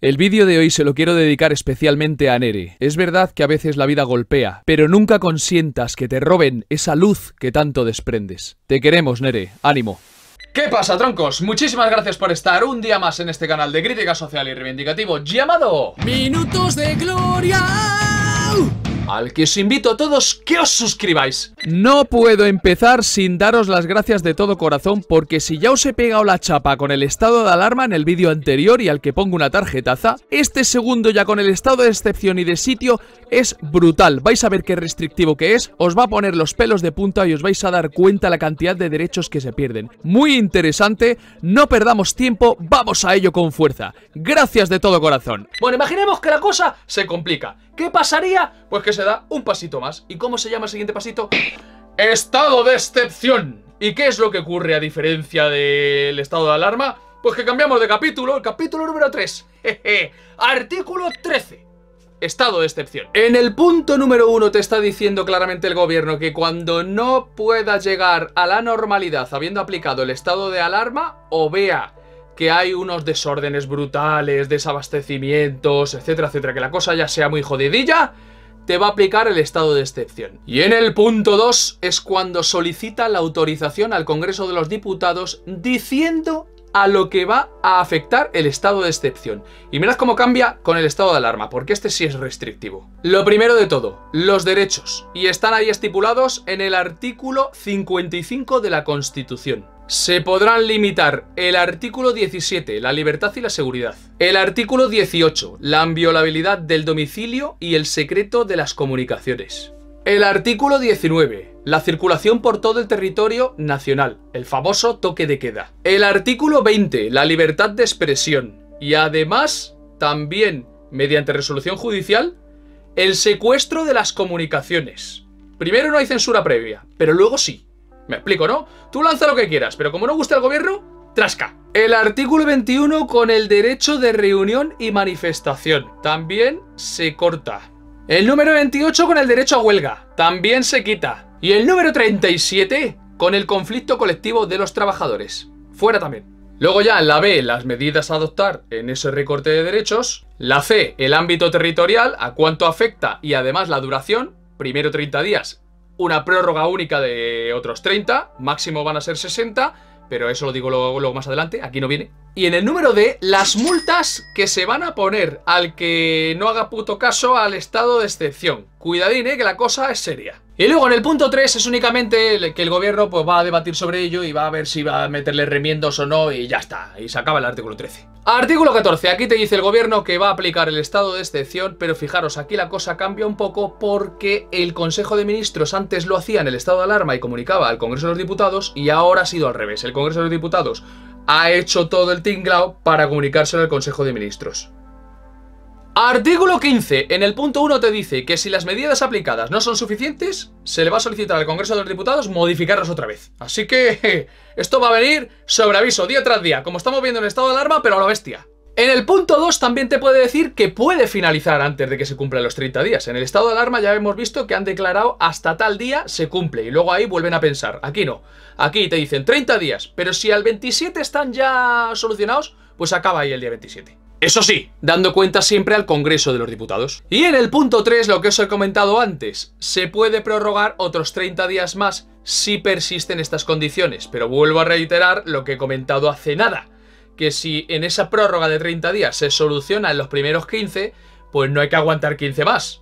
El vídeo de hoy se lo quiero dedicar especialmente a Nere. Es verdad que a veces la vida golpea, pero nunca consientas que te roben esa luz que tanto desprendes. Te queremos, Nere. Ánimo. ¿Qué pasa, troncos? Muchísimas gracias por estar un día más en este canal de crítica social y reivindicativo llamado Minutos de Gloria, al que os invito a todos que os suscribáis. No puedo empezar sin daros las gracias de todo corazón, porque si ya os he pegado la chapa con el estado de alarma en el vídeo anterior y al que pongo una tarjetaza, este segundo ya con el estado de excepción y de sitio es brutal. Vais a ver qué restrictivo que es, os va a poner los pelos de punta y os vais a dar cuenta la cantidad de derechos que se pierden. Muy interesante, no perdamos tiempo, vamos a ello con fuerza. Gracias de todo corazón. Bueno, imaginemos que la cosa se complica. ¿Qué pasaría? Pues que se da un pasito más. ¿Y cómo se llama el siguiente pasito? Estado de excepción. ¿Y qué es lo que ocurre a diferencia del estado de alarma? Pues que cambiamos de capítulo, el capítulo número 3. Artículo 13. Estado de excepción. En el punto número 1 te está diciendo claramente el gobierno que cuando no pueda llegar a la normalidad habiendo aplicado el estado de alarma, o vea que hay unos desórdenes brutales, desabastecimientos, etcétera, etcétera, que la cosa ya sea muy jodidilla, te va a aplicar el estado de excepción. Y en el punto 2 es cuando solicita la autorización al Congreso de los Diputados diciendo a lo que va a afectar el estado de excepción. Y mirad cómo cambia con el estado de alarma, porque este sí es restrictivo. Lo primero de todo, los derechos. Y están ahí estipulados en el artículo 55 de la Constitución. Se podrán limitar el artículo 17, la libertad y la seguridad. El artículo 18, la inviolabilidad del domicilio y el secreto de las comunicaciones. El artículo 19, la circulación por todo el territorio nacional, el famoso toque de queda. El artículo 20, la libertad de expresión. Y además, también, mediante resolución judicial, el secuestro de las comunicaciones. Primero no hay censura previa, pero luego sí. Me explico, ¿no? Tú lanza lo que quieras, pero como no gusta el gobierno, ¡trasca! El artículo 21 con el derecho de reunión y manifestación. También se corta. El número 28 con el derecho a huelga. También se quita. Y el número 37 con el conflicto colectivo de los trabajadores. Fuera también. Luego ya en la B, las medidas a adoptar en ese recorte de derechos. La C, el ámbito territorial, a cuánto afecta y además la duración. Primero 30 días. Una prórroga única de otros 30, máximo van a ser 60, pero eso lo digo luego más adelante, aquí no viene. Y en el número D, las multas que se van a poner al que no haga puto caso al estado de excepción. Cuidadín, que la cosa es seria. Y luego en el punto 3 es únicamente que el gobierno pues va a debatir sobre ello y va a ver si va a meterle remiendos o no y ya está, y se acaba el artículo 13. Artículo 14, aquí te dice el gobierno que va a aplicar el estado de excepción, pero fijaros, aquí la cosa cambia un poco porque el Consejo de Ministros antes lo hacía en el estado de alarma y comunicaba al Congreso de los Diputados y ahora ha sido al revés. El Congreso de los Diputados ha hecho todo el tinglao para comunicárselo al Consejo de Ministros. Artículo 15. En el punto 1 te dice que si las medidas aplicadas no son suficientes, se le va a solicitar al Congreso de los Diputados modificarlas otra vez. Así que esto va a venir sobre aviso día tras día, como estamos viendo en el estado de alarma, pero a la bestia. En el punto 2 también te puede decir que puede finalizar antes de que se cumplan los 30 días. En el estado de alarma ya hemos visto que han declarado hasta tal día se cumple y luego ahí vuelven a pensar. Aquí no. Aquí te dicen 30 días, pero si al 27 están ya solucionados, pues acaba ahí el día 27. Eso sí, dando cuenta siempre al Congreso de los Diputados. Y en el punto 3, lo que os he comentado antes, se puede prorrogar otros 30 días más si persisten estas condiciones. Pero vuelvo a reiterar lo que he comentado hace nada, que si en esa prórroga de 30 días se soluciona en los primeros 15, pues no hay que aguantar 15 más.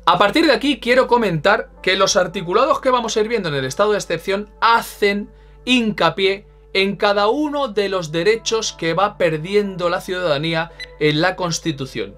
A partir de aquí quiero comentar que los articulados que vamos a ir viendo en el estado de excepción hacen hincapié en cada uno de los derechos que va perdiendo la ciudadanía en la Constitución.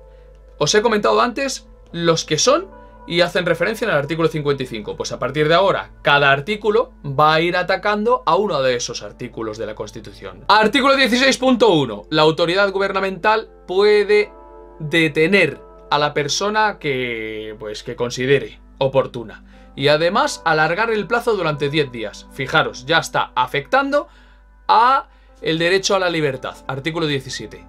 Os he comentado antes los que son y hacen referencia en el artículo 55. Pues a partir de ahora, cada artículo va a ir atacando a uno de esos artículos de la Constitución. Artículo 16.1. La autoridad gubernamental puede detener a la persona que considere oportuna. Y además alargar el plazo durante 10 días. Fijaros, ya está afectando a el derecho a la libertad, artículo 17.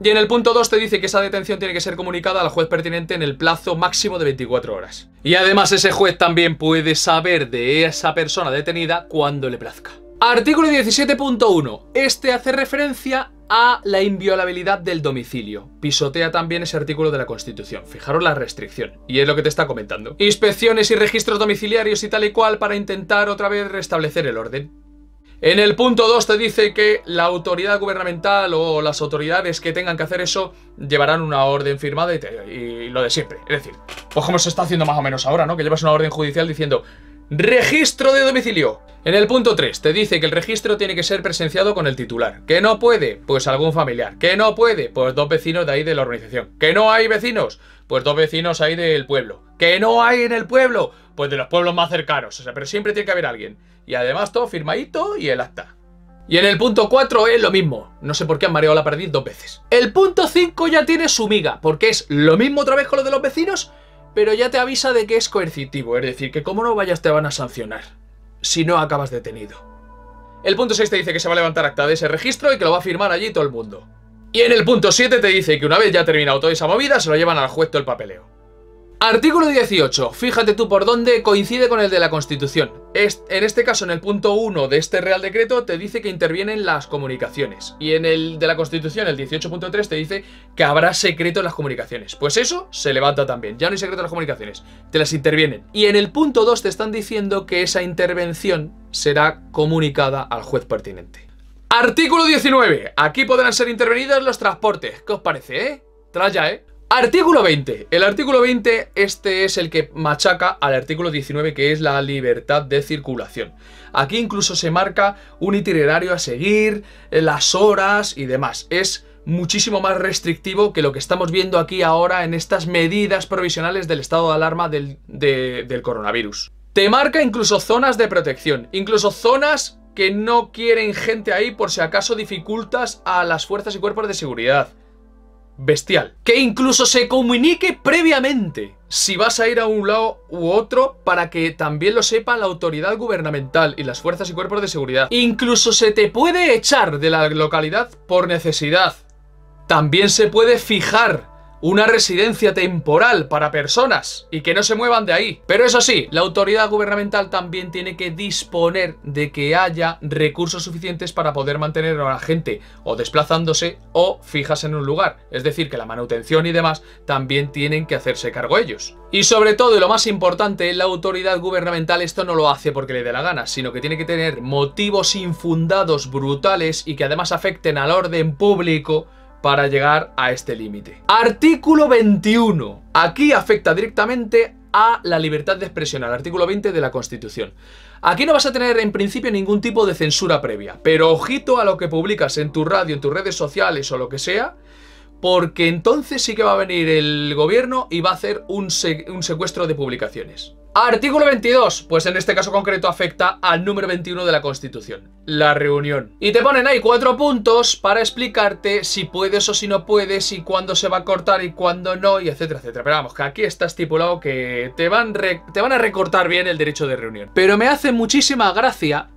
Y en el punto 2 te dice que esa detención tiene que ser comunicada al juez pertinente en el plazo máximo de 24 horas. Y además ese juez también puede saber de esa persona detenida cuando le plazca. Artículo 17.1. Este hace referencia a la inviolabilidad del domicilio. Pisotea también ese artículo de la Constitución. Fijaros la restricción. Y es lo que te está comentando. Inspecciones y registros domiciliarios y tal y cual para intentar otra vez restablecer el orden. En el punto 2 te dice que la autoridad gubernamental o las autoridades que tengan que hacer eso llevarán una orden firmada y lo de siempre. Es decir, pues como se está haciendo más o menos ahora, ¿no? Que llevas una orden judicial diciendo registro de domicilio. En el punto 3 te dice que el registro tiene que ser presenciado con el titular. ¿Que no puede? Pues algún familiar. ¿Que no puede? Pues 2 vecinos de ahí de la organización. ¿Que no hay vecinos? Pues 2 vecinos ahí del pueblo. ¿Que no hay en el pueblo? Pues de los pueblos más cercanos. O sea, pero siempre tiene que haber alguien. Y además todo firmadito y el acta. Y en el punto 4 es lo mismo. No sé por qué han mareado la perdiz 2 veces. El punto 5 ya tiene su miga, porque es lo mismo otra vez con lo de los vecinos, pero ya te avisa de que es coercitivo. Es decir, que como no vayas te van a sancionar si no acabas detenido. El punto 6 te dice que se va a levantar acta de ese registro y que lo va a firmar allí todo el mundo. Y en el punto 7 te dice que una vez ya terminado toda esa movida, se lo llevan al juez todo el papeleo. Artículo 18. Fíjate tú por dónde coincide con el de la Constitución. En este caso, en el punto 1 de este Real Decreto, te dice que intervienen las comunicaciones. Y en el de la Constitución, el 18.3, te dice que habrá secreto en las comunicaciones. Pues eso se levanta también. Ya no hay secreto en las comunicaciones. Te las intervienen. Y en el punto 2 te están diciendo que esa intervención será comunicada al juez pertinente. Artículo 19. Aquí podrán ser intervenidos los transportes. ¿Qué os parece, Tras ya, Artículo 20. El artículo 20, este es el que machaca al artículo 19, que es la libertad de circulación. Aquí incluso se marca un itinerario a seguir, las horas y demás. Es muchísimo más restrictivo que lo que estamos viendo aquí ahora en estas medidas provisionales del estado de alarma del coronavirus. Te marca incluso zonas de protección, incluso zonas que no quieren gente ahí por si acaso dificultas a las fuerzas y cuerpos de seguridad. Bestial. Que incluso se comunique previamente si vas a ir a un lado u otro para que también lo sepa la autoridad gubernamental y las fuerzas y cuerpos de seguridad. Incluso se te puede echar de la localidad por necesidad. También se puede fijar una residencia temporal para personas y que no se muevan de ahí. Pero eso sí, la autoridad gubernamental también tiene que disponer de que haya recursos suficientes para poder mantener a la gente o desplazándose o fijas en un lugar. Es decir, que la manutención y demás también tienen que hacerse cargo ellos. Y sobre todo, y lo más importante, la autoridad gubernamental esto no lo hace porque le dé la gana, sino que tiene que tener motivos infundados brutales y que además afecten al orden público para llegar a este límite. Artículo 21. Aquí afecta directamente a la libertad de expresión, al artículo 20 de la Constitución. Aquí no vas a tener en principio ningún tipo de censura previa, pero ojito a lo que publicas en tu radio, en tus redes sociales o lo que sea, porque entonces sí que va a venir el gobierno y va a hacer un secuestro de publicaciones. Artículo 22, pues en este caso concreto afecta al número 21 de la Constitución, la reunión. Y te ponen ahí 4 puntos para explicarte si puedes o si no puedes y cuándo se va a cortar y cuándo no, y etcétera, etcétera. Pero vamos, que aquí está estipulado que te van a recortar bien el derecho de reunión. Pero me hace muchísima gracia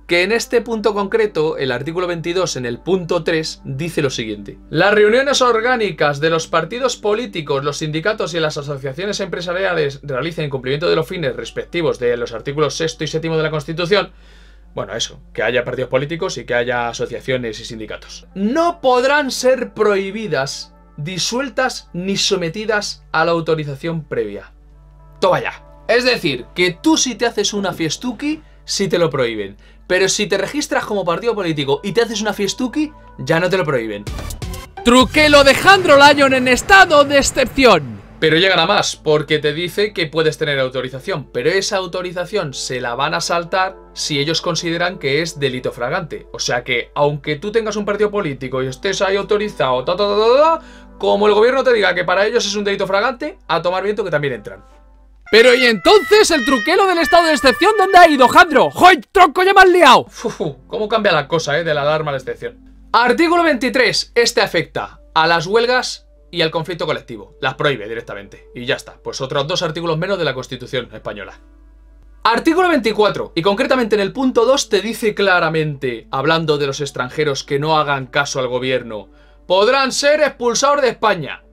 que en este punto concreto, el artículo 22 en el punto 3 dice lo siguiente: las reuniones orgánicas de los partidos políticos, los sindicatos y las asociaciones empresariales realicen en cumplimiento de los fines respectivos de los artículos 6 y 7 de la Constitución. Bueno, eso, que haya partidos políticos y que haya asociaciones y sindicatos. No podrán ser prohibidas, disueltas ni sometidas a la autorización previa. Toma ya. Es decir, que tú si te haces una fiestuki, sí te lo prohíben. Pero si te registras como partido político y te haces una fiestuki, ya no te lo prohíben. Truquelo Alejandro Lyon en estado de excepción. Pero llegan a más, porque te dice que puedes tener autorización, pero esa autorización se la van a saltar si ellos consideran que es delito flagrante. O sea que, aunque tú tengas un partido político y estés ahí autorizado, como el gobierno te diga que para ellos es un delito flagrante, a tomar viento que también entran. Pero ¿y entonces el truquelo del estado de excepción dónde ha ido, Jandro? ¡Joy, tronco, ya me has liado! ¿Cómo cambia la cosa, de la alarma a la excepción? Artículo 23. Este afecta a las huelgas y al conflicto colectivo. Las prohíbe directamente. Y ya está. Pues otros 2 artículos menos de la Constitución española. Artículo 24. Y concretamente en el punto 2 te dice claramente, hablando de los extranjeros que no hagan caso al gobierno, podrán ser expulsados de España.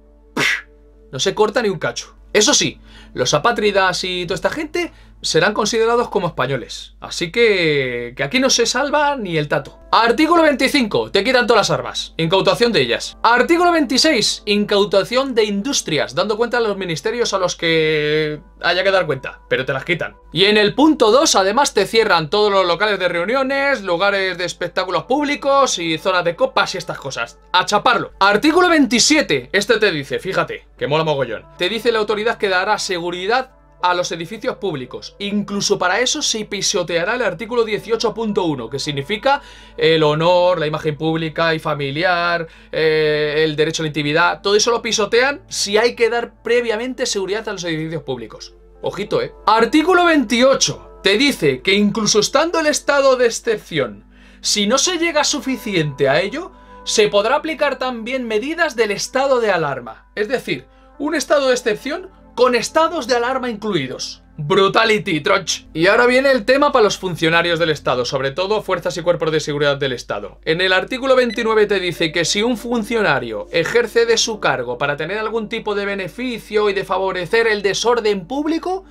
No se corta ni un cacho. Eso sí, los apátridas y toda esta gente serán considerados como españoles. Así que aquí no se salva ni el tato. Artículo 25. Te quitan todas las armas. Incautación de ellas. Artículo 26. Incautación de industrias, dando cuenta a los ministerios a los que haya que dar cuenta, pero te las quitan. Y en el punto 2, además, te cierran todos los locales de reuniones, lugares de espectáculos públicos y zonas de copas y estas cosas. A chaparlo. Artículo 27. Este te dice, fíjate, que mola mogollón. Te dice la autoridad que dará seguridad a los edificios públicos. Incluso para eso se pisoteará el artículo 18.1, que significa el honor, la imagen pública y familiar, el derecho a la intimidad. Todo eso lo pisotean si hay que dar previamente seguridad a los edificios públicos. Ojito, Artículo 28. Te dice que incluso estando el estado de excepción, si no se llega suficiente a ello, se podrá aplicar también medidas del estado de alarma. Es decir, un estado de excepción con estados de alarma incluidos. Brutality, troch. Y ahora viene el tema para los funcionarios del Estado, sobre todo fuerzas y cuerpos de seguridad del Estado. En el artículo 29 te dice que si un funcionario ejerce de su cargo para tener algún tipo de beneficio y de favorecer el desorden público,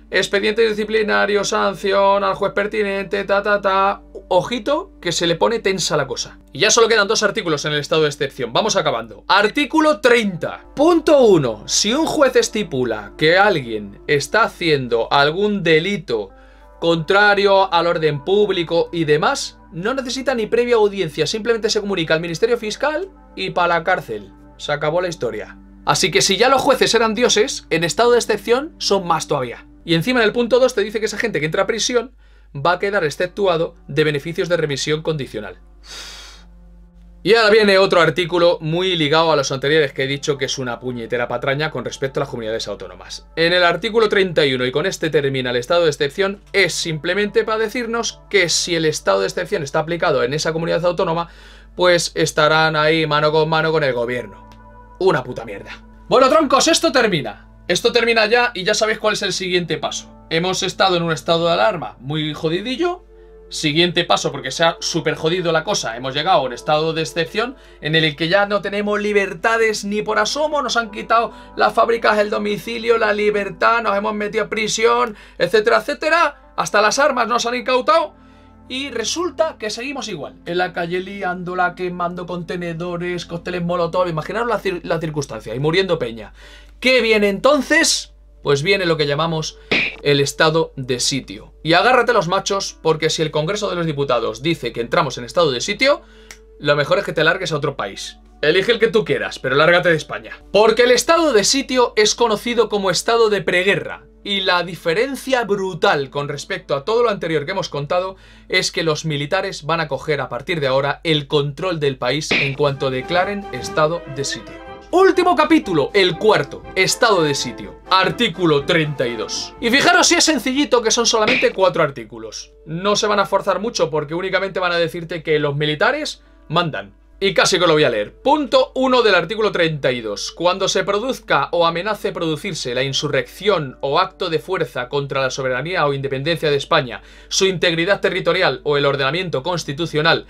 expediente disciplinario, sanción al juez pertinente, Ojito, que se le pone tensa la cosa. Y ya solo quedan 2 artículos en el estado de excepción. Vamos acabando. Artículo 30. Punto 1. Si un juez estipula que alguien está haciendo algún delito contrario al orden público y demás, no necesita ni previa audiencia. Simplemente se comunica al Ministerio Fiscal y para la cárcel. Se acabó la historia. Así que si ya los jueces eran dioses, en estado de excepción son más todavía. Y encima en el punto 2 te dice que esa gente que entra a prisión va a quedar exceptuado de beneficios de remisión condicional. Y ahora viene otro artículo muy ligado a los anteriores que he dicho que es una puñetera patraña con respecto a las comunidades autónomas. En el artículo 31, y con este termina el estado de excepción, es simplemente para decirnos que si el estado de excepción está aplicado en esa comunidad autónoma, pues estarán ahí mano con el gobierno. Una puta mierda. Bueno, troncos, esto termina. Esto termina ya y ya sabéis cuál es el siguiente paso. Hemos estado en un estado de alarma muy jodidillo. Siguiente paso, porque se ha súper jodido la cosa, hemos llegado a un estado de excepción en el que ya no tenemos libertades ni por asomo. Nos han quitado las fábricas, el domicilio, la libertad, nos hemos metido a prisión, etcétera, etcétera. Hasta las armas nos han incautado. Y resulta que seguimos igual, en la calle liándola, quemando contenedores, cócteles molotov. Imaginaros la circunstancia, y muriendo peña. ¿Qué viene entonces? Pues viene lo que llamamos el estado de sitio. Y agárrate los machos, porque si el Congreso de los Diputados dice que entramos en estado de sitio, lo mejor es que te largues a otro país. Elige el que tú quieras, pero lárgate de España. Porque el estado de sitio es conocido como estado de preguerra. Y la diferencia brutal con respecto a todo lo anterior que hemos contado es que los militares van a coger a partir de ahora el control del país en cuanto declaren estado de sitio. Último capítulo, el cuarto, estado de sitio, artículo 32. Y fijaros si es sencillito que son solamente 4 artículos. No se van a forzar mucho porque únicamente van a decirte que los militares mandan. Y casi que lo voy a leer. Punto 1 del artículo 32. Cuando se produzca o amenace producirse la insurrección o acto de fuerza contra la soberanía o independencia de España, su integridad territorial o el ordenamiento constitucional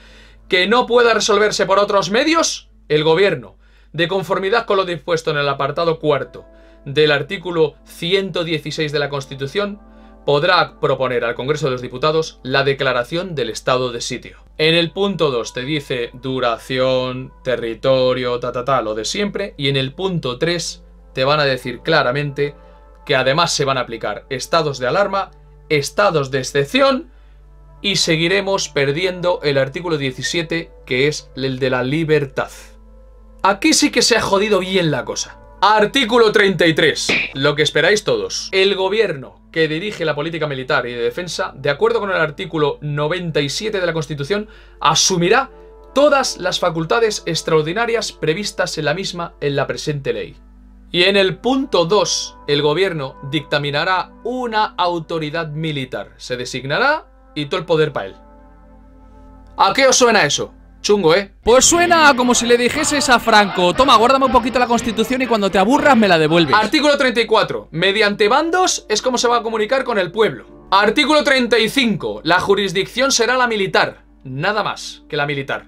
que no pueda resolverse por otros medios, el gobierno, de conformidad con lo dispuesto en el apartado 4 del artículo 116 de la Constitución, podrá proponer al Congreso de los Diputados la declaración del estado de sitio. En el punto 2 te dice duración, territorio, lo de siempre. Y en el punto 3 te van a decir claramente que además se van a aplicar estados de alarma, estados de excepción, y seguiremos perdiendo el artículo 17, que es el de la libertad. Aquí sí que se ha jodido bien la cosa. Artículo 33. Lo que esperáis todos. El gobierno que dirige la política militar y de defensa, de acuerdo con el artículo 97 de la Constitución, asumirá todas las facultades extraordinarias previstas en la misma en la presente ley. Y en el punto 2, el gobierno dictaminará una autoridad militar. Se designará y todo el poder para él. ¿A qué os suena eso? Chungo, ¿eh? Pues suena como si le dijeses a Franco: toma, guárdame un poquito la Constitución y cuando te aburras me la devuelves. Artículo 34. Mediante bandos es como se va a comunicar con el pueblo. Artículo 35. La jurisdicción será la militar. Nada más que la militar.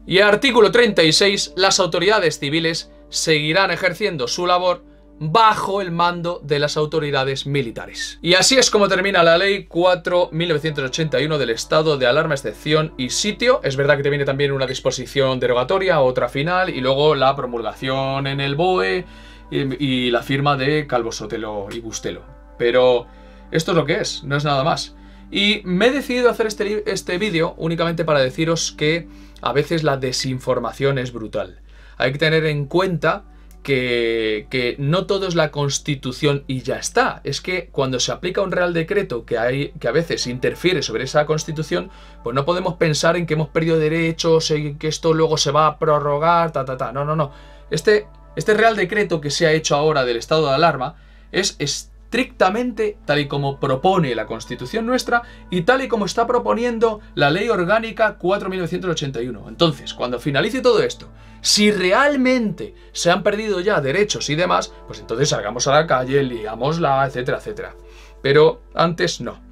Y artículo 36. Las autoridades civiles seguirán ejerciendo su labor bajo el mando de las autoridades militares. Y así es como termina la ley 4.1981 del estado de alarma, excepción y sitio. Es verdad que te viene también una disposición derogatoria, otra final, y luego la promulgación en el BOE y la firma de Calvo Sotelo y Bustelo. Pero esto es lo que es, no es nada más. Y me he decidido hacer este vídeo únicamente para deciros que a veces la desinformación es brutal. Hay que tener en cuenta que no todo es la Constitución y ya está. Es que cuando se aplica un Real Decreto que a veces interfiere sobre esa Constitución, pues no podemos pensar en que hemos perdido derechos y que esto luego se va a prorrogar, No, no, no. Este Real Decreto que se ha hecho ahora del estado de alarma es estrictamente tal y como propone la Constitución nuestra y tal y como está proponiendo la Ley Orgánica 4.1981. Entonces, cuando finalice todo esto, si realmente se han perdido ya derechos y demás, pues entonces salgamos a la calle, liámosla, etcétera, etcétera. Pero antes no.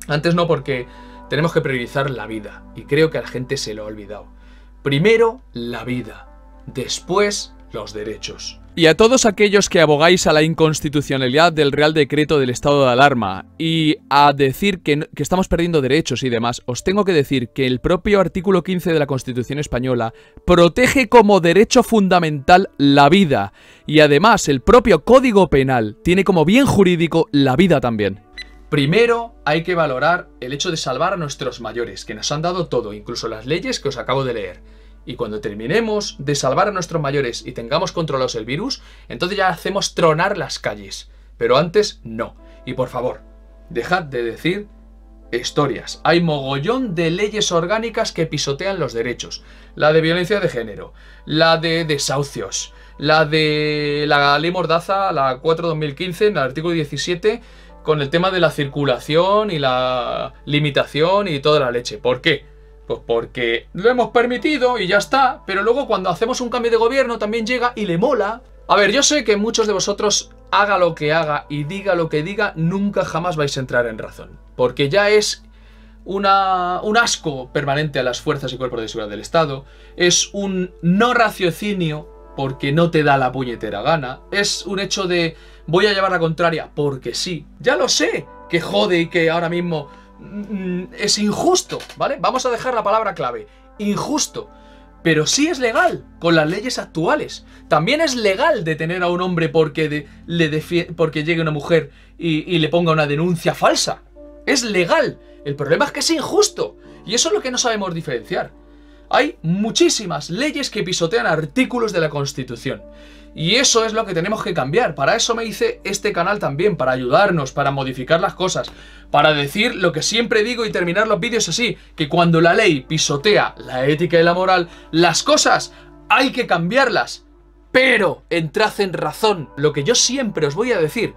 Antes no, porque tenemos que priorizar la vida. Y creo que a la gente se lo ha olvidado. Primero la vida, después los derechos. Y a todos aquellos que abogáis a la inconstitucionalidad del Real Decreto del estado de alarma y a decir que estamos perdiendo derechos y demás, os tengo que decir que el propio artículo 15 de la Constitución española protege como derecho fundamental la vida. Y además el propio Código Penal tiene como bien jurídico la vida también. Primero hay que valorar el hecho de salvar a nuestros mayores, que nos han dado todo, incluso las leyes que os acabo de leer. Y cuando terminemos de salvar a nuestros mayores y tengamos controlados el virus, entonces ya hacemos tronar las calles. Pero antes no. Y por favor, dejad de decir historias. Hay mogollón de leyes orgánicas que pisotean los derechos. La de violencia de género, la de desahucios, la de la ley Mordaza, la 4/2015, en el artículo 17, con el tema de la circulación y la limitación y toda la leche. ¿Por qué? Pues porque lo hemos permitido y ya está, pero luego cuando hacemos un cambio de gobierno también llega y le mola. A ver, yo sé que muchos de vosotros, haga lo que haga y diga lo que diga, nunca jamás vais a entrar en razón. Porque ya es un asco permanente a las fuerzas y cuerpos de seguridad del Estado, es un no raciocinio porque no te da la puñetera gana, es un hecho de voy a llevar la contraria porque sí. Ya lo sé que jode y que ahora mismo es injusto, ¿vale? Vamos a dejar la palabra clave, injusto. Pero sí es legal, con las leyes actuales. También es legal detener a un hombre porque llegue una mujer y le ponga una denuncia falsa. Es legal. El problema es que es injusto. Y eso es lo que no sabemos diferenciar. Hay muchísimas leyes que pisotean artículos de la Constitución. Y eso es lo que tenemos que cambiar. Para eso me hice este canal también, para ayudarnos, para modificar las cosas, para decir lo que siempre digo y terminar los vídeos así, que cuando la ley pisotea la ética y la moral, las cosas hay que cambiarlas. Pero entrad en razón. Lo que yo siempre os voy a decir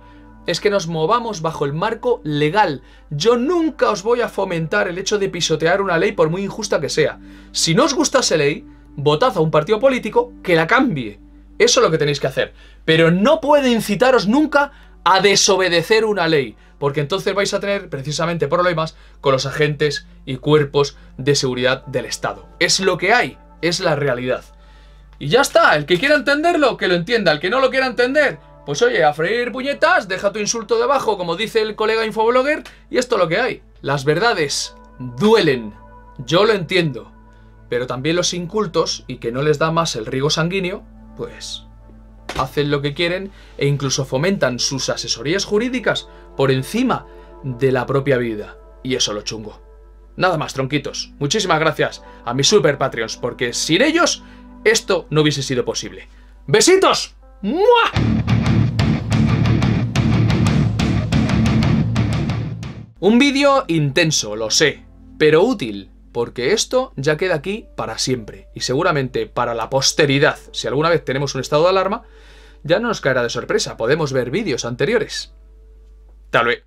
es que nos movamos bajo el marco legal. Yo nunca os voy a fomentar el hecho de pisotear una ley por muy injusta que sea. Si no os gusta esa ley, votad a un partido político que la cambie. Eso es lo que tenéis que hacer. Pero no puede incitaros nunca a desobedecer una ley, porque entonces vais a tener precisamente problemas con los agentes y cuerpos de seguridad del Estado. Es lo que hay, es la realidad. Y ya está, el que quiera entenderlo, que lo entienda. El que no lo quiera entender, pues oye, a freír puñetas, deja tu insulto debajo, como dice el colega infoblogger, y esto es lo que hay. Las verdades duelen, yo lo entiendo, pero también los incultos, y que no les da más el riego sanguíneo, pues hacen lo que quieren e incluso fomentan sus asesorías jurídicas por encima de la propia vida. Y eso lo chungo. Nada más, tronquitos. Muchísimas gracias a mis super Patreons, porque sin ellos esto no hubiese sido posible. ¡Besitos! ¡Mua! Un vídeo intenso, lo sé, pero útil. Porque esto ya queda aquí para siempre. Y seguramente para la posteridad, si alguna vez tenemos un estado de alarma, ya no nos caerá de sorpresa. Podemos ver vídeos anteriores. Tal vez.